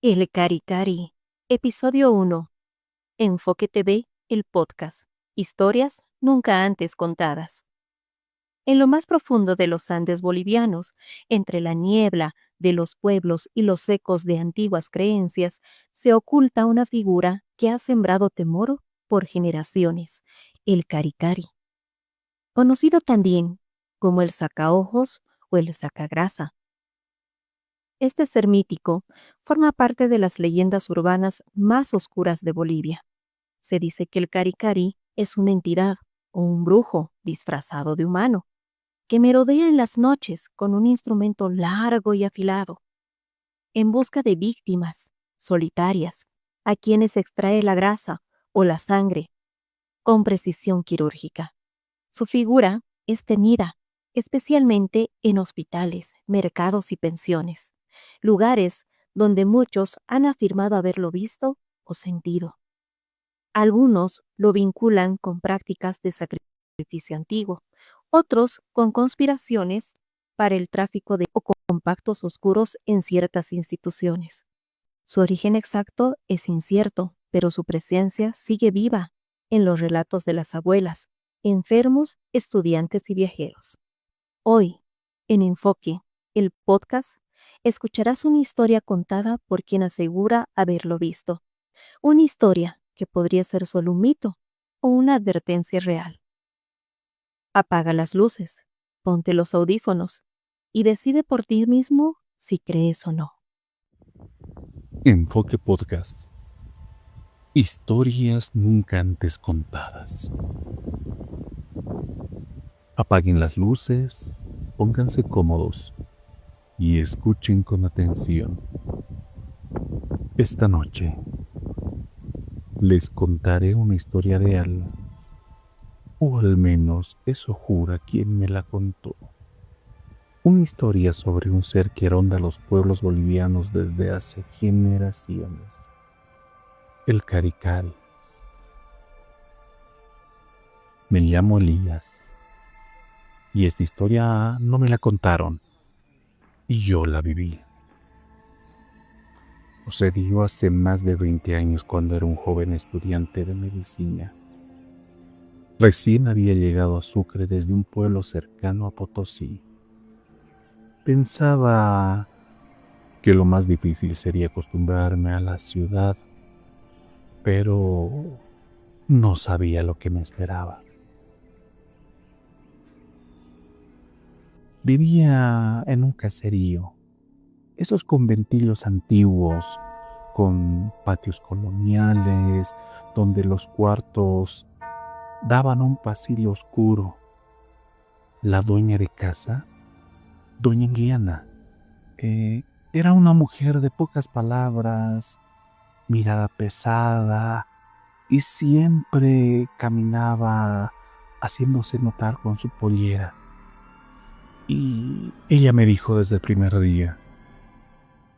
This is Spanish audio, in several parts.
El Cari Cari, episodio 1. Enfoque TV, el podcast. Historias nunca antes contadas. En lo más profundo de los Andes bolivianos, entre la niebla de los pueblos y los ecos de antiguas creencias, se oculta una figura que ha sembrado temor por generaciones, el Cari Cari. Conocido también como el sacaojos o el sacagrasa. Este ser mítico forma parte de las leyendas urbanas más oscuras de Bolivia. Se dice que el Cari Cari es una entidad o un brujo disfrazado de humano, que merodea en las noches con un instrumento largo y afilado, en busca de víctimas solitarias, a quienes extrae la grasa o la sangre con precisión quirúrgica. Su figura es temida, especialmente en hospitales, mercados y pensiones, lugares donde muchos han afirmado haberlo visto o sentido. Algunos lo vinculan con prácticas de sacrificio antiguo, otros con conspiraciones para el tráfico de o con pactos oscuros en ciertas instituciones. Su origen exacto es incierto, pero su presencia sigue viva en los relatos de las abuelas, enfermos, estudiantes y viajeros. Hoy, en Enfoque, el podcast, escucharás una historia contada por quien asegura haberlo visto. Una historia que podría ser solo un mito o una advertencia real. Apaga las luces, ponte los audífonos y decide por ti mismo si crees o no. Enfoque Podcast. Historias nunca antes contadas. Apaguen las luces, pónganse cómodos y escuchen con atención. Esta noche les contaré una historia real, o al menos eso jura quien me la contó. Una historia sobre un ser que ronda los pueblos bolivianos desde hace generaciones. El Cari Cari. Me llamo Elías. Y esta historia no me la contaron, y yo la viví. Sucedió hace más de 20 años cuando era un joven estudiante de medicina. Recién había llegado a Sucre desde un pueblo cercano a Potosí. Pensaba que lo más difícil sería acostumbrarme a la ciudad, pero no sabía lo que me esperaba. Vivía en un caserío, esos conventillos antiguos con patios coloniales donde los cuartos daban a un pasillo oscuro. La dueña de casa, doña Guiana, era una mujer de pocas palabras, mirada pesada y siempre caminaba haciéndose notar con su pollera. Y ella me dijo desde el primer día: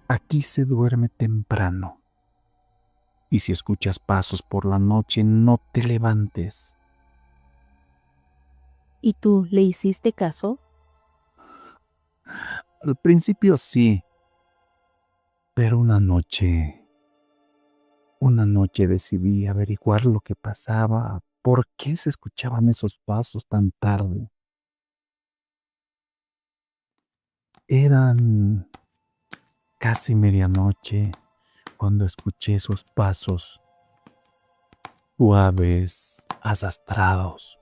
aquí se duerme temprano, y si escuchas pasos por la noche no te levantes. ¿Y tú le hiciste caso? Al principio sí, pero una noche decidí averiguar lo que pasaba, por qué se escuchaban esos pasos tan tarde. Eran casi medianoche cuando escuché esos pasos suaves, arrastrados,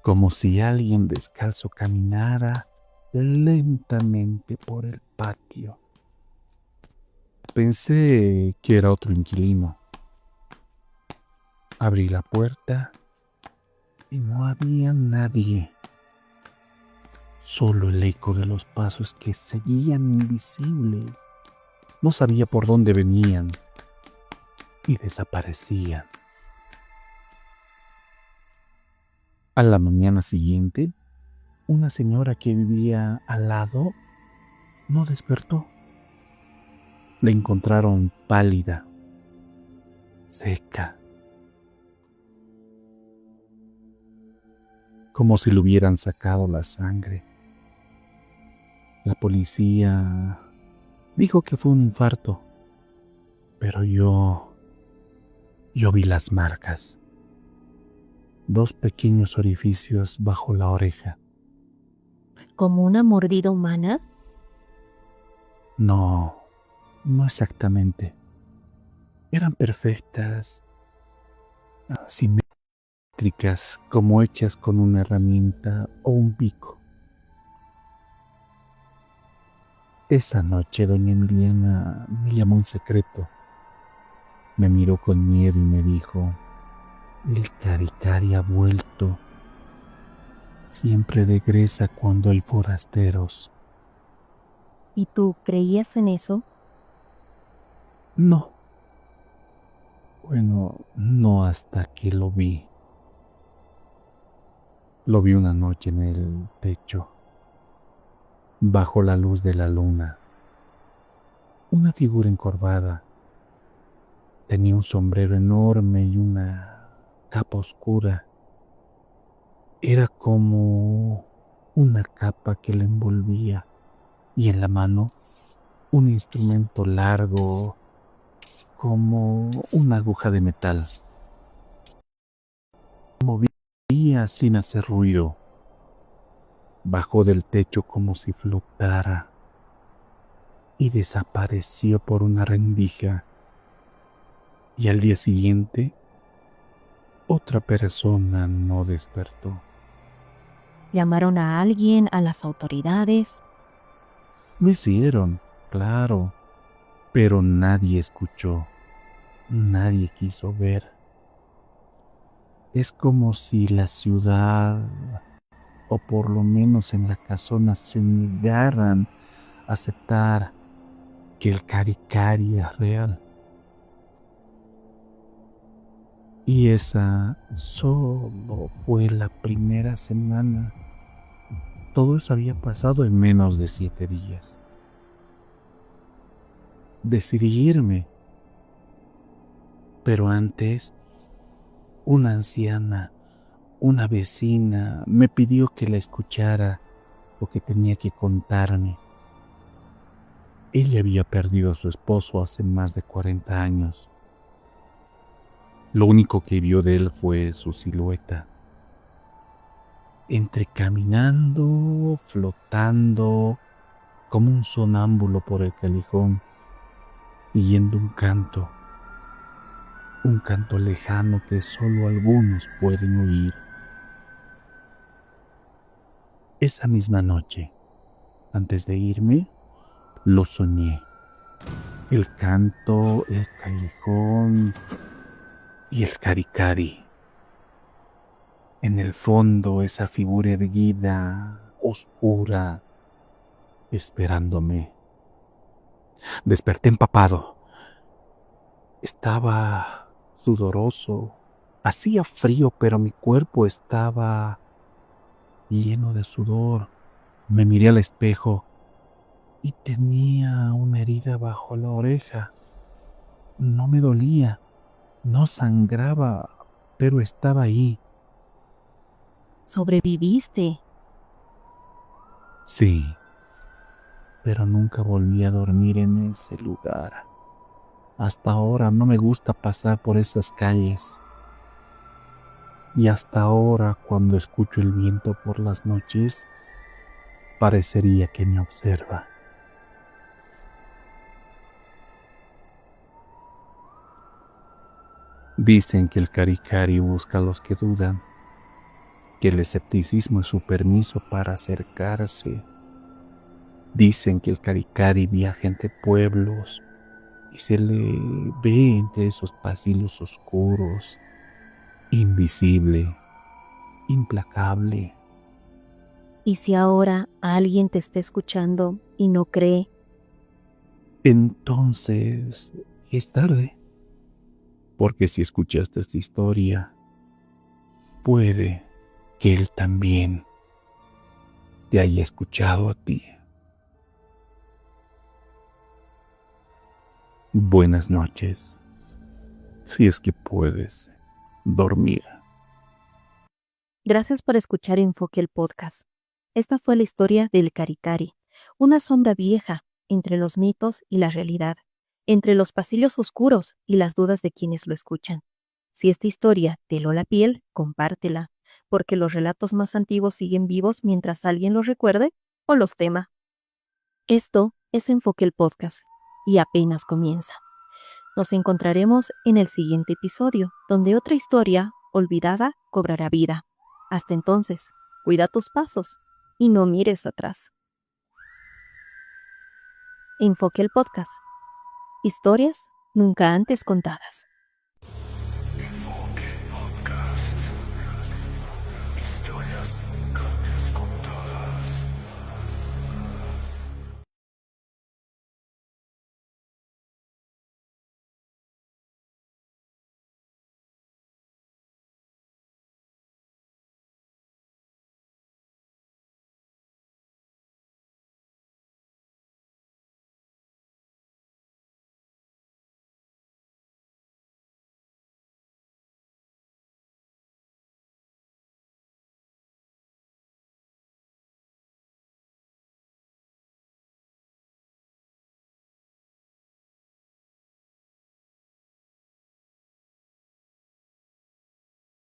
como si alguien descalzo caminara lentamente por el patio. Pensé que era otro inquilino. Abrí la puerta y no había nadie. Solo el eco de los pasos que seguían invisibles. No sabía por dónde venían y desaparecían. A la mañana siguiente, una señora que vivía al lado no despertó. La encontraron pálida, seca, como si le hubieran sacado la sangre. La policía Dijo que fue un infarto, pero yo vi las marcas, 2 pequeños orificios bajo la oreja. ¿Como una mordida humana? No, no exactamente. Eran perfectas, simétricas, como hechas con una herramienta o un pico. Esa noche doña Emiliana me llamó en secreto. Me miró con miedo y me dijo: el Caricari ha vuelto. Siempre regresa cuando hay forasteros. ¿Y tú creías en eso? No, bueno, no hasta que lo vi. Lo vi una noche en el techo, bajo la luz de la luna. Una figura encorvada. Tenía un sombrero enorme y una capa oscura. Era como una capa que le envolvía, y en la mano un instrumento largo como una aguja de metal. Movía sin hacer ruido. Bajó del techo como si flotara y desapareció por una rendija. Y al día siguiente, otra persona no despertó. ¿Llamaron a alguien, a las autoridades? Lo hicieron, claro, pero nadie escuchó, nadie quiso ver. Es como si la ciudad, o por lo menos en la casona, se negaran a aceptar que el Caricari es real. Y esa solo fue la primera semana. Todo eso había pasado en menos de 7 días. Decidí irme, pero antes una anciana, una vecina, me pidió que la escuchara lo que tenía que contarme. Ella había perdido a su esposo hace más de 40 años. Lo único que vio de él fue su silueta, entre caminando, flotando, como un sonámbulo por el callejón, y yendo un canto lejano que solo algunos pueden oír. Esa misma noche, antes de irme, lo soñé. El canto, el callejón y el Caricari. En el fondo, esa figura erguida, oscura, esperándome. Desperté empapado. Estaba sudoroso. Hacía frío, pero mi cuerpo estaba lleno de sudor. Me miré al espejo y tenía una herida bajo la oreja. No me dolía, no sangraba, pero estaba ahí. ¿Sobreviviste? Sí, pero nunca volví a dormir en ese lugar. Hasta ahora no me gusta pasar por esas calles. Y hasta ahora, cuando escucho el viento por las noches, parecería que me observa. Dicen que el Caricari busca a los que dudan, que el escepticismo es su permiso para acercarse. Dicen que el Caricari viaja entre pueblos y se le ve entre esos pasillos oscuros, invisible, implacable. ¿Y si ahora alguien te está escuchando y no cree? Entonces es tarde, porque si escuchaste esta historia, puede que él también te haya escuchado a ti. Buenas noches, si es que puedes dormir. Gracias por escuchar Enfoque el podcast. Esta fue la historia del Caricari, una sombra vieja, entre los mitos y la realidad, entre los pasillos oscuros y las dudas de quienes lo escuchan. Si esta historia te heló la piel, compártela, porque los relatos más antiguos siguen vivos mientras alguien los recuerde o los tema. Esto es Enfoque el Podcast, y apenas comienza. Nos encontraremos en el siguiente episodio, donde otra historia, olvidada, cobrará vida. Hasta entonces, cuida tus pasos y no mires atrás. Enfoque el Podcast. Historias nunca antes contadas.